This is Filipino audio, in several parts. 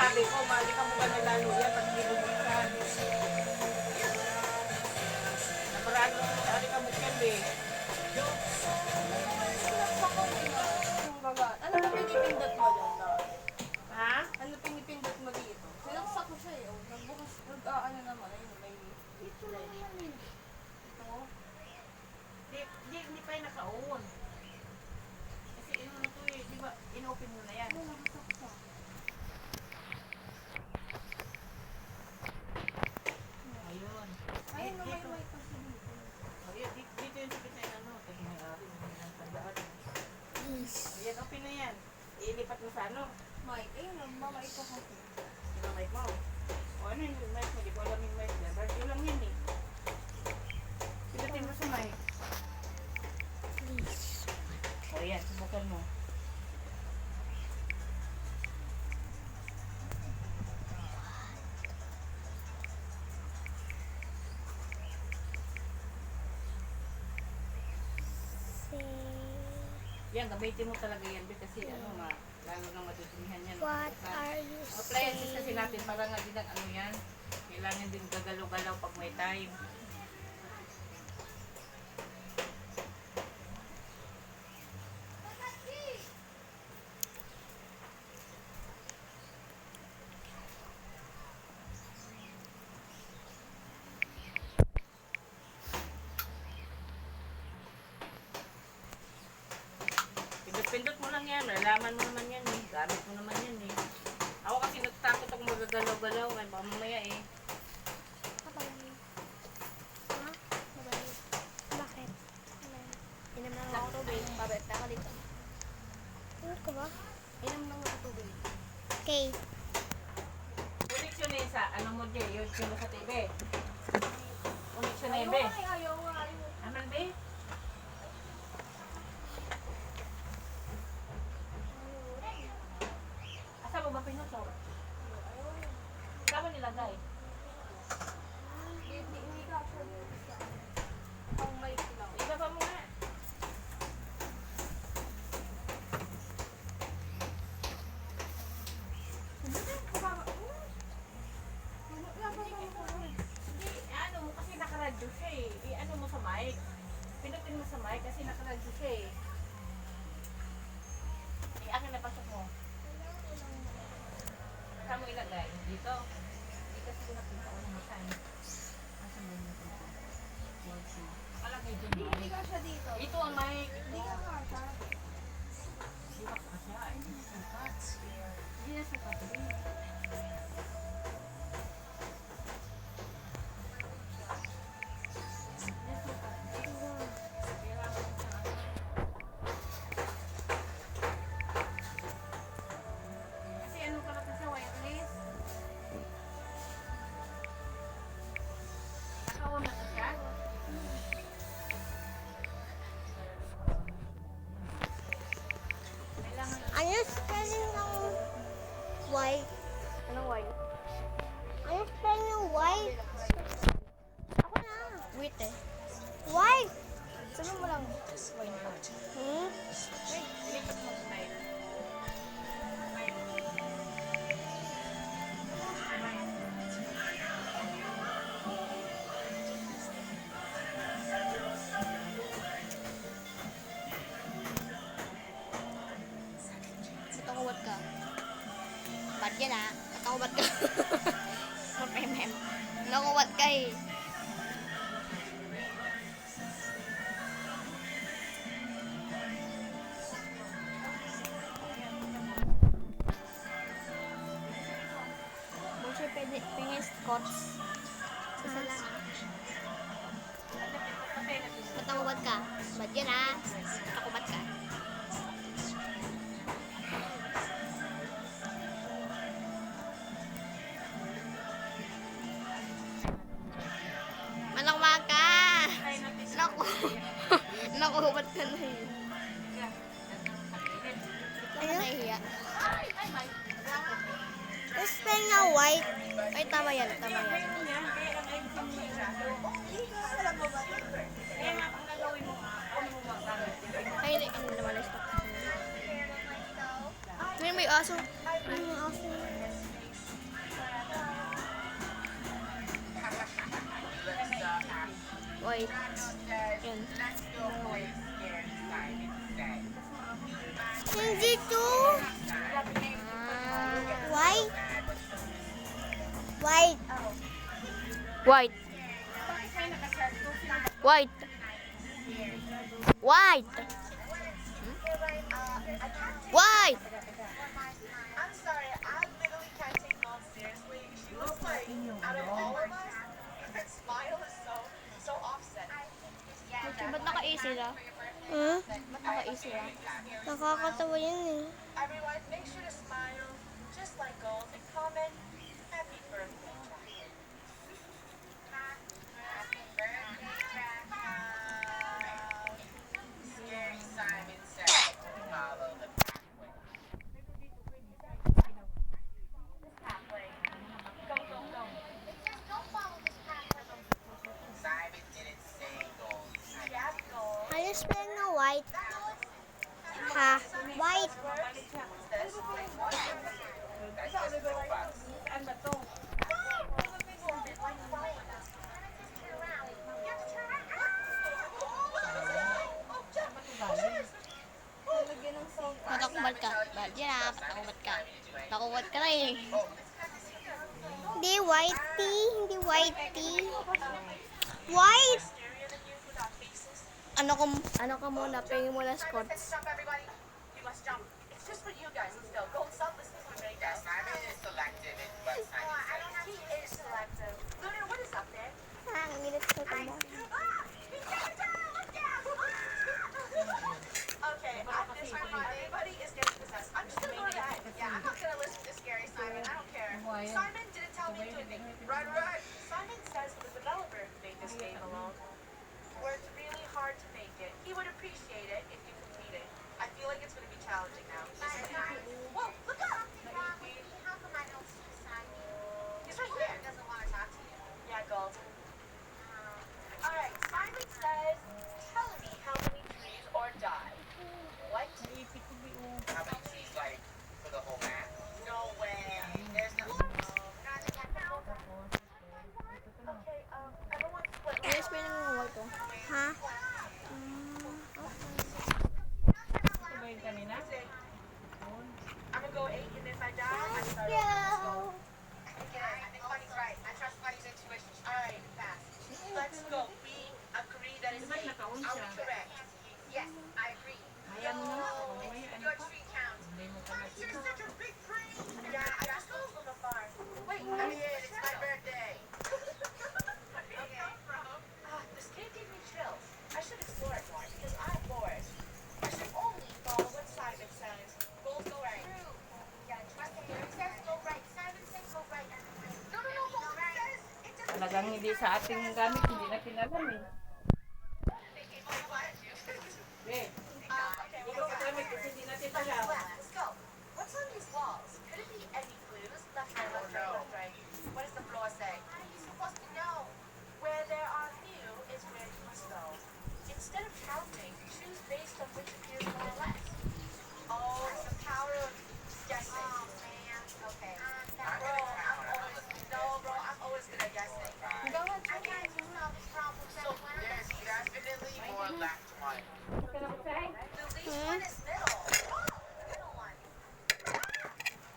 sabi ko, mali ka mo ka na lalo yan pag hindi bubuksan. Namaraan mo sa ali ka mo yan eh. Ano ba pinipindot mo dyan? Ha? Ano pinipindot mo dito? Sinaksak ko siya eh. Oh. Nagbukas, ano naman, ayun, may ito na yun. Ito. Hindi pa yung naka-on. Kasi ino na to eh, di ba, in-open mo na yan. Ano, nakasaksak. Ayun. Ayun, may Dito. may kasi dito. Ayun, dito yung sakit na yung ano. Tingin na yung ari, yung tandaan. Ayan, open na yan. Ilipat mo sa ano. Mike, ayun, mamay ko kasi. Yung mic mo. O ano yung mic mo? Di ko alam yung mic niya. Radyo lang yan eh. Pinutin mo sa mic. O yan, subukan mo. Yan, gamitin mo talaga yan kasi ano nga, lalo nang matutumihan yan. What are you Appliances kasi saying? natin, para nga din ang ano yan. Kailangan din gagalaw-galaw pag may time. Pindot-pindot mo lang yan, nalaman mo naman yan eh. Gamit mo naman yan eh. Ako kasi natatakot ako magagalaw-galaw, kaya baka mamaya eh. Kabalik. Ha? Kabalik. Bakit? Inom na lang ako tubig. Babalik na ako dito. Ano ka ba? Inom lang ako tubig. Okay. Connection eh sa, ano mo dyan, yung sino sa TV. Connection na yun, be. Ayaw nga. Aman, be? Asa mo ba pinusok? Saan mo nilagay? Hindi ka siya dito. Ang mic lang. Ibaba mo nga. Hindi, ano mo kasi nakaradyo siya eh. I-ano mo sa mic. Pinutin mo sa mic kasi nakaradyo siya eh. Akin na pasok mo. Saan mo ilagay? Dito. Hindi kasi ko nakita ko ng sign. Asa mo yung nakita? Palagay dyan Hindi mic. ka siya dito. Ito ang mic. Hindi ka nga siya. Hindi ka kasya. Ay, hindi na sukat. Hindi na sukat. Kasi ano ka na kasi wireless? Nakaon na ka siya? Kailangan Ano spelling ng white? Anong white? Ano spelling ng white? Ako na. Wait eh. White. Sabi mo lang. Hmm? ilipat mo sa mic. Mic. Matangawat ka. Bad yan ah. Matangawat ka. Mem. Nakawat ka eh. Kung siya pwede, pingin scotch. Isa lang ah. Matangawat ka. Bad yan ah. Matakumat ka. Malangwa ka! Naku! Nakuhubat ka na eh. Ito ka nahihiya. Spell nga white. Ay, tama yan. Tama yan. Ay, ano naman na stop. May aso. May aso. white. Yan. Hindi to. White. White. White. White. White. White. I'm sorry, I literally can't take mom seriously. She looks like, out of all of us, her smile is so offset. Ba't naka-A sila? Ba't naka-A sila? Nakakatawa yun eh. Everyone, make sure to smile, just like gold, and comment, happy birthday, Jack. Happy birthday, Jack. Scary Simon said, follow the pathway. Go, go, go. It says don't follow this pathway. Simon didn't say gold. Yes, gold. Ano spell na white? Ha? White. That's just robots. Saan ba to? Nalagyan ng sound. Patakubad ka. Giraffe, patakubad ka. Patakubad ka na eh. Hindi whitey. Hindi whitey. White. Ano ka muna? Pingin mo na Simon sports. says jump, everybody. You must jump. It's just for you guys. Let's go. Gold, stop listening to me. Yes, Simon is selective in what Simon says. He is selective. Lunar, what is up there? Ang init ko ito mo. Okay, after this part, everybody is getting possessed. I'm just gonna go ahead. Yeah, I'm not gonna listen to scary Simon. I don't care. Simon didn't tell me to think. Right. Simon says the developer made this game alone. Worked really hard to make it. He would appreciate it if you complete it. I feel like it's gonna be challenging now. Whoa, look up! He's right here. Doesn't want to talk to you. Yeah, Gold. Alright, Simon says, tell me how many trees or die. What? How many trees, like, for the whole map? No way. There's no... Okay, everyone split. Ano spell mo white ko? Ha? Ito ba yung kanina? I'm gonna go 8, and if I die, I start over. Go. I think Buddy's right. I trust Buddy's intuition. Alright, fast. Let's go. We agree that it's 8. Are we correct? Yes, I agree. Ayan mo na. Mamaya ano Your pa? tree count. Hindi mo pa You're such a big tree. Yeah, I just moved from afar. Wait, it's my birthday. Okay. This cave gave me chills. I should explore it more because I'm bored. I should only follow what Simon says. Gold, go right. Yeah, trust him. He says go right. Simon says go right. No, Gold says it just. Talagang hindi sa ating gamit, hindi na tinalam eh. Eh, Okay, hindi ko magamit kasi hindi natin alam. Let's go. What's on these walls? Could it be any clues? Left, right. What does the floor say? How are you supposed to know? Where there are few is where you must go. Instead of counting, choose based on which appears more or less. Oh, it's the power of guessing. Oh, man. Okay. Bro, I'm always good at guessing. Hanggang nga, I can't solve this problem. So there's definitely more left one. The least one is middle. Middle one.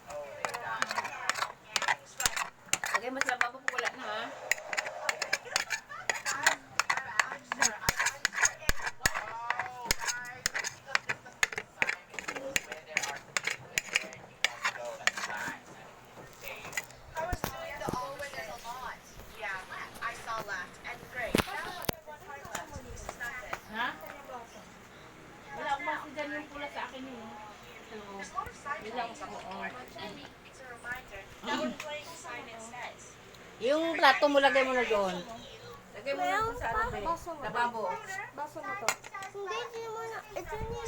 Oh, he's right. Lagay mo sa baba po wala na ha. I was doing the all when there's a lot. Yeah, I saw left and great. Now there's hard left. This is not it. Ha? Wala akong kasi dyan yung pula sa akin yun. Ito. There's a lot of signs Yun lang on sa the ko. board. It's a reminder that we're playing Simon Says. Yung plato mo lagay mo na doon. Lagay mo na doon sa ano ba eh? Baso mo. Lababo. Baso mo to. Hindi mo na. Ito niya.